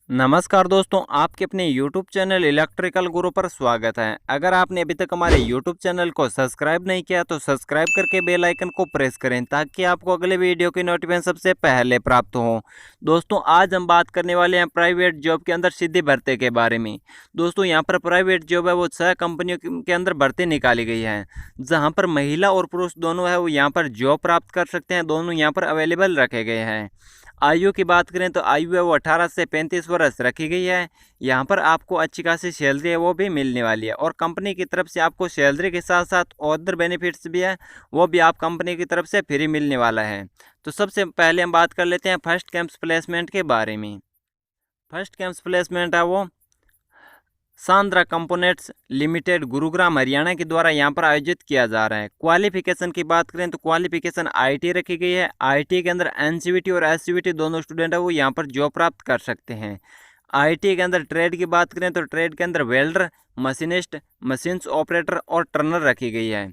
नमस्कार दोस्तों, आपके अपने YouTube चैनल इलेक्ट्रिकल गुरु पर स्वागत है। अगर आपने अभी तक हमारे YouTube चैनल को सब्सक्राइब नहीं किया तो सब्सक्राइब करके बेल आइकन को प्रेस करें ताकि आपको अगले वीडियो की नोटिफिकेशन सबसे पहले प्राप्त हो। दोस्तों, आज हम बात करने वाले हैं प्राइवेट जॉब के अंदर सीधी भर्ती के बारे में। दोस्तों, यहाँ पर प्राइवेट जॉब है वो 6 कंपनियों के अंदर भर्ती निकाली गई है, जहाँ पर महिला और पुरुष दोनों है वो यहाँ पर जॉब प्राप्त कर सकते हैं। दोनों यहाँ पर अवेलेबल रखे गए हैं। आयु की बात करें तो आयु है वो 18 से 35 वर्ष रखी गई है। यहाँ पर आपको अच्छी खासी सैलरी है वो भी मिलने वाली है और कंपनी की तरफ से आपको सैलरी के साथ साथ अदर बेनिफिट्स भी है, वो भी आप कंपनी की तरफ से फ्री मिलने वाला है। तो सबसे पहले हम बात कर लेते हैं फर्स्ट कैंप्स प्लेसमेंट के बारे में। फर्स्ट कैंप्स प्लेसमेंट है वो Sandra components limited Gurugram Haryana के द्वारा यहाँ पर आयोजित किया जा रहा है। क्वालिफिकेशन की बात करें तो क्वालिफिकेशन आईटी रखी गई है। आईटी के अंदर एनसीवीटी और एससीवीटी दोनों स्टूडेंट है वो यहाँ पर जॉब प्राप्त कर सकते हैं। आईटी के अंदर ट्रेड की बात करें तो ट्रेड के अंदर वेल्डर, मशीनिस्ट, मशीन्स ऑपरेटर और टर्नर रखी गई है।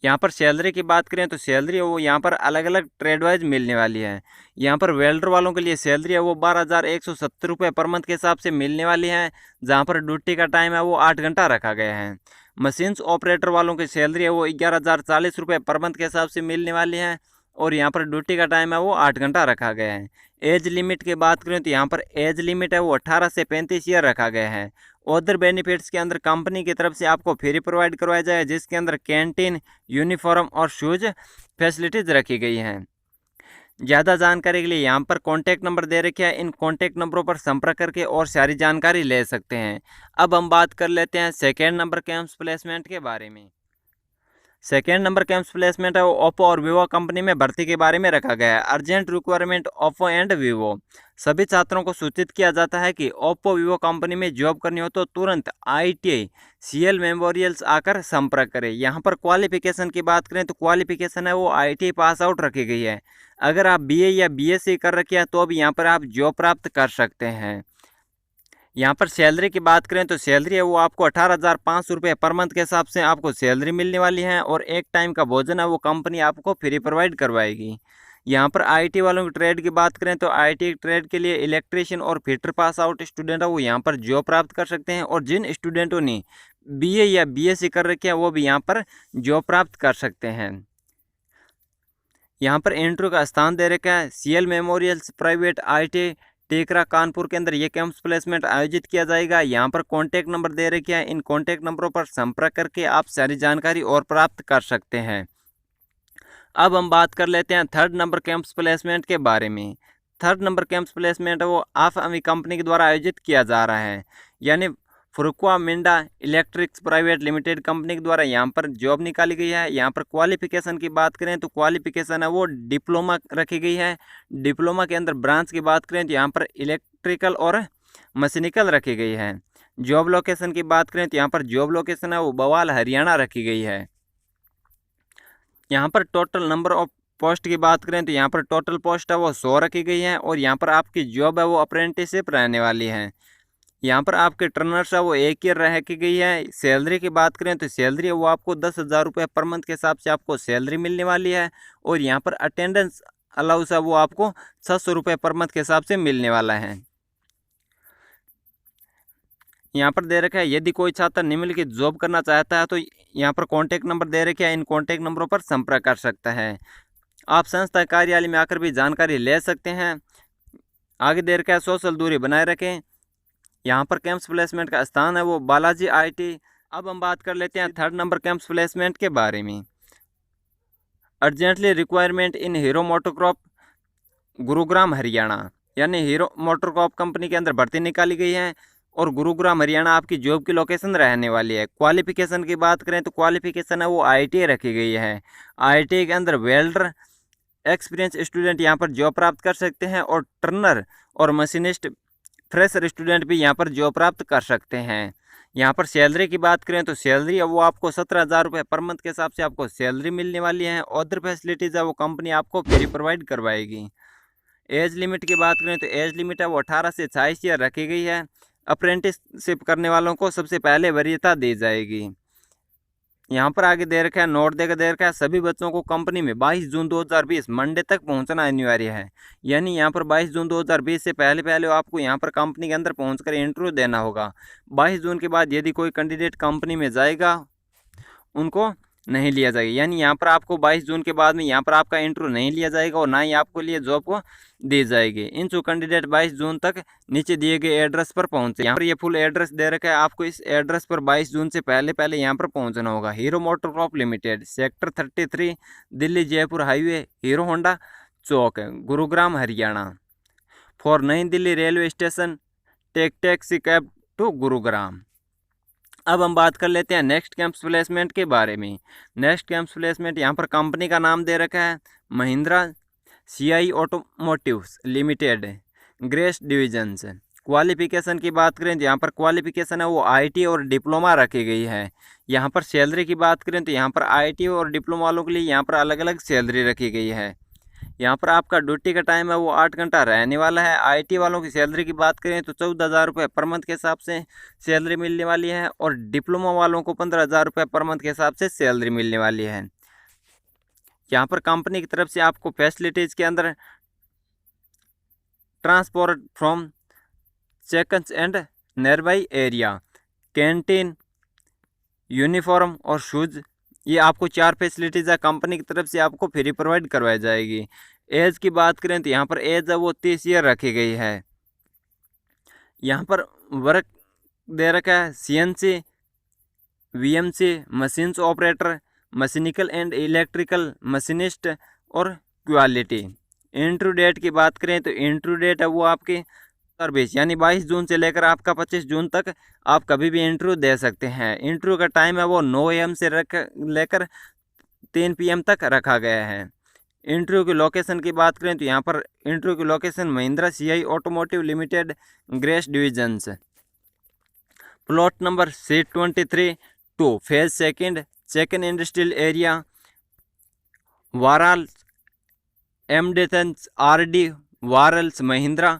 यहाँ पर सैलरी की बात करें तो सैलरी वो यहाँ पर अलग अलग ट्रेड वाइज मिलने वाली है। यहाँ पर वेल्डर वालों के लिए सैलरी है वो 12,170 रुपये पर मंथ के हिसाब से मिलने वाली है, जहाँ पर ड्यूटी का टाइम है वो 8 घंटा रखा गया है। मशीन्स ऑपरेटर वालों की सैलरी है वो 11,040 रुपये पर मंथ के हिसाब से मिलने वाली है और यहाँ पर ड्यूटी का टाइम है वो 8 घंटा रखा गया है। एज लिमिट की बात करें तो यहाँ पर एज लिमिट है वो 18 से 35 ईयर रखा गया है। अदर बेनिफिट्स के अंदर कंपनी की तरफ से आपको फ्री प्रोवाइड करवाया जाए, जिसके अंदर कैंटीन, यूनिफॉर्म और शूज फैसिलिटीज़ रखी गई हैं। ज़्यादा जानकारी के लिए यहाँ पर कॉन्टैक्ट नंबर दे रखे हैं, इन कॉन्टैक्ट नंबरों पर संपर्क करके और सारी जानकारी ले सकते हैं। अब हम बात कर लेते हैं सेकेंड नंबर कैंप्स प्लेसमेंट के बारे में। सेकेंड नंबर कैंप्स प्लेसमेंट है वो ओप्पो और वीवो कंपनी में भर्ती के बारे में रखा गया है। Urgent requirement Oppo and Vivo. सभी छात्रों को सूचित किया जाता है कि ओप्पो वीवो कंपनी में जॉब करनी हो तो तुरंत आईटीआई सीएल मेमोरियल्स आकर संपर्क करें। यहाँ पर क्वालिफिकेशन की बात करें तो क्वालिफिकेशन है वो आईटीआई पास आउट रखी गई है। अगर आप बीए या बीएससी कर रखे हैं तो भी यहाँ पर आप जॉब प्राप्त कर सकते हैं। यहाँ पर सैलरी की बात करें तो सैलरी है वो आपको 18,500 रुपये पर मंथ के हिसाब से आपको सैलरी मिलने वाली है और एक टाइम का भोजन है वो कंपनी आपको फ्री प्रोवाइड करवाएगी। यहाँ पर आईटी वालों की ट्रेड की बात करें तो आईटी ट्रेड के लिए इलेक्ट्रीशियन और फिटर पास आउट स्टूडेंट है वो यहाँ पर जॉब प्राप्त कर सकते हैं और जिन स्टूडेंटों ने बीए या बीएससी कर रखे हैं वो भी यहाँ पर जॉब प्राप्त कर सकते हैं। यहाँ पर इंटरव्यू का स्थान दे रखा है सीएल मेमोरियल्स प्राइवेट आईटी टेकरा कानपुर के अंदर ये कैंप्स प्लेसमेंट आयोजित किया जाएगा। यहाँ पर कॉन्टैक्ट नंबर दे रखे हैं, इन कॉन्टैक्ट नंबरों पर संपर्क करके आप सारी जानकारी और प्राप्त कर सकते हैं। अब हम बात कर लेते हैं थर्ड नंबर कैंप्स प्लेसमेंट के बारे में। थर्ड नंबर कैंप्स प्लेसमेंट है वो आफ अमी कंपनी के द्वारा आयोजित किया जा रहा है, यानी Furukawa Minda electrics private limited company के द्वारा यहाँ पर जॉब निकाली गई है। यहाँ पर क्वालिफिकेशन की बात करें तो क्वालिफिकेशन है वो डिप्लोमा रखी गई है। डिप्लोमा के अंदर ब्रांच की बात करें तो यहाँ पर इलेक्ट्रिकल और मैकेनिकल रखी गई है। जॉब लोकेशन की बात करें तो यहाँ पर जॉब लोकेशन है वो बवाल हरियाणा रखी गई है। यहाँ पर टोटल नंबर ऑफ पोस्ट की बात करें तो यहाँ पर टोटल पोस्ट है वो 100 रखी गई है और यहाँ पर आपकी जॉब है वो अप्रेंटिसशिप रहने वाली है। यहाँ पर आपके टर्नर्स है वो 1 ईयर रह की गई है। सैलरी की बात करें तो सैलरी है वो आपको 10,000 रुपये पर मंथ के हिसाब से आपको सैलरी मिलने वाली है और यहाँ पर अटेंडेंस अलाउंस है वो आपको 600 रुपये पर मंथ के हिसाब से मिलने वाला है। यहाँ पर दे रखा है यदि कोई छात्र निम्नलिखित जॉब करना चाहता है तो यहाँ पर कॉन्टैक्ट नंबर दे रखे हैं, इन कॉन्टैक्ट नंबरों पर संपर्क कर सकता है। आप संस्था कार्यालय में आकर भी जानकारी ले सकते हैं। आगे दे रखा है सोशल दूरी बनाए रखें। यहाँ पर कैंप्स प्लेसमेंट का स्थान है वो बालाजी आईटी। अब हम बात कर लेते हैं थर्ड नंबर कैंप्स प्लेसमेंट के बारे में। Urgently requirement in Hero MotoCorp Gurugram Haryana, यानी हीरो मोटरक्रॉप कंपनी के अंदर भर्ती निकाली गई है और गुरुग्राम हरियाणा आपकी जॉब की लोकेशन रहने वाली है। क्वालिफिकेशन की बात करें तो क्वालिफिकेशन है वो आईटीआई रखी गई है। आईटीआई के अंदर वेल्डर एक्सपीरियंस स्टूडेंट यहाँ पर जॉब प्राप्त कर सकते हैं और टर्नर और मशीनिस्ट फ्रेशर स्टूडेंट भी यहाँ पर जॉब प्राप्त कर सकते हैं। यहाँ पर सैलरी की बात करें तो सैलरी है वो आपको 17,000 रुपये पर मंथ के हिसाब से आपको सैलरी मिलने वाली है। अदर फैसिलिटीज़ है वो कंपनी आपको फ्री प्रोवाइड करवाएगी। एज लिमिट की बात करें तो एज लिमिट है वो 18 से 26 ईयर रखी गई है। अप्रेंटिसशिप करने वालों को सबसे पहले वरीयता दी जाएगी। यहाँ पर आगे दे रखा है, नोट देकर दे रखा है, सभी बच्चों को कंपनी में 22 जून 2020 मंडे तक पहुँचना अनिवार्य है। यानी यहाँ पर 22 जून 2020 से पहले पहले आपको यहाँ पर कंपनी के अंदर पहुँचकर इंटरव्यू देना होगा। 22 जून के बाद यदि कोई कैंडिडेट कंपनी में जाएगा उनको नहीं लिया जाएगा। यानी यहाँ पर आपको 22 जून के बाद में यहाँ पर आपका इंटरव्यू नहीं लिया जाएगा और ना ही आपको लिए जॉब को दी जाएगी। इन जो कैंडिडेट 22 जून तक नीचे दिए गए एड्रेस पर पहुंचे, यहाँ पर ये फुल एड्रेस दे रखा है, आपको इस एड्रेस पर 22 जून से पहले पहले यहाँ पर पहुंचना होगा। Hero motor corp limited, sector 33, Delhi Jaipur highway, Hero Honda Chowk, Gurugram Haryana. For New Delhi railway station, take taxi cab to Gurugram. अब हम बात कर लेते हैं नेक्स्ट कैंपस प्लेसमेंट के बारे में। नेक्स्ट कैंपस प्लेसमेंट, यहाँ पर कंपनी का नाम दे रखा है Mahindra CI automotives limited, gears divisions. Qualification की बात करें तो यहाँ पर क्वालिफिकेशन है वो आईटी और डिप्लोमा रखी गई है। यहाँ पर सैलरी की बात करें तो यहाँ पर आईटी और डिप्लोमा वालों के लिए यहाँ पर अलग अलग सैलरी रखी गई है। यहाँ पर आपका ड्यूटी का टाइम है वो 8 घंटा रहने वाला है। आईटी वालों की सैलरी की बात करें तो 14,000 रुपये पर मंथ के हिसाब से सैलरी मिलने वाली है और डिप्लोमा वालों को 15,000 रुपये पर मंथ के हिसाब से सैलरी मिलने वाली है। यहाँ पर कंपनी की तरफ से आपको फैसिलिटीज़ के अंदर ट्रांसपोर्ट फ्रॉम चेकन्स and nearby area, canteen, uniform और शूज़, ये आपको 4 फैसिलिटीज़ है कंपनी की तरफ से आपको फ्री प्रोवाइड करवाई जाएगी। एज की बात करें तो यहाँ पर एज है वो 30 ईयर रखी गई है। यहाँ पर वर्क दे रखा है CNC, VMC, machines operator, mechanical and electrical machinist और क्वालिटी। इंटरव्यू डेट की बात करें तो इंटरव्यू डेट है वो आपकी 20 यानी 22 जून से लेकर आपका 25 जून तक आप कभी भी इंटरव्यू दे सकते हैं। इंटरव्यू का टाइम है वो 9 AM से लेकर 3 PM तक रखा गया है। इंटरव्यू की लोकेशन की बात करें तो यहाँ पर इंटरव्यू की location Mahindra CI automotive limited, gears divisions, plot number C23-2, phase second, second industrial area, वाराल, एमडेथंस RD, वारल्स, महिंद्रा।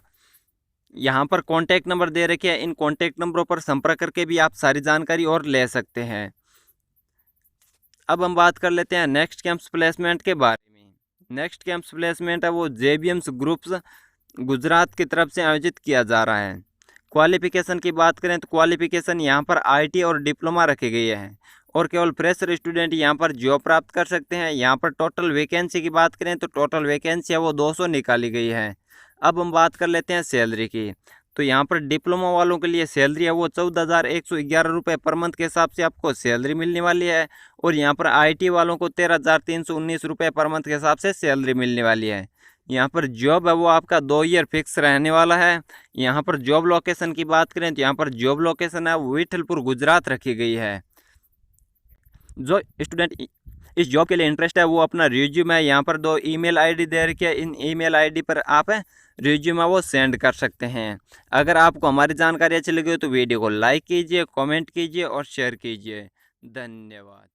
यहाँ पर कॉन्टैक्ट नंबर दे रखे हैं, इन कॉन्टैक्ट नंबरों पर संपर्क करके भी आप सारी जानकारी और ले सकते हैं। अब हम बात कर लेते हैं नेक्स्ट कैंपस प्लेसमेंट के बारे में। नेक्स्ट कैंपस प्लेसमेंट है वो JBM's ग्रुप्स गुजरात की तरफ से आयोजित किया जा रहा है। क्वालिफिकेशन की बात करें तो क्वालिफिकेशन यहाँ पर आईटी और डिप्लोमा रखे गए हैं और केवल फ्रेशर स्टूडेंट यहाँ पर जॉब प्राप्त कर सकते हैं। यहाँ पर टोटल वैकेंसी की बात करें तो टोटल वैकेंसी है वो 200 निकाली गई है। अब हम बात कर लेते हैं सैलरी की, तो यहाँ पर डिप्लोमा वालों के लिए सैलरी है वो 14,111 रुपये पर मंथ के हिसाब से आपको सैलरी मिलने वाली है और यहाँ पर आईटी वालों को 13,319 रुपये पर मंथ के हिसाब से सैलरी मिलने वाली है। यहाँ पर जॉब है वो आपका 2 ईयर फिक्स रहने वाला है। यहाँ पर जॉब लोकेशन की बात करें तो यहाँ पर जॉब लोकेशन है विठलपुर गुजरात रखी गई है। जो स्टूडेंट इस जॉब के लिए इंटरेस्ट है वो अपना रिज्यूम है, यहाँ पर 2 ईमेल आईडी दे रखी है, इन ईमेल आईडी पर आप रिज्यूम है वो सेंड कर सकते हैं। अगर आपको हमारी जानकारी अच्छी लगी हो तो वीडियो को लाइक कीजिए, कमेंट कीजिए और शेयर कीजिए। धन्यवाद।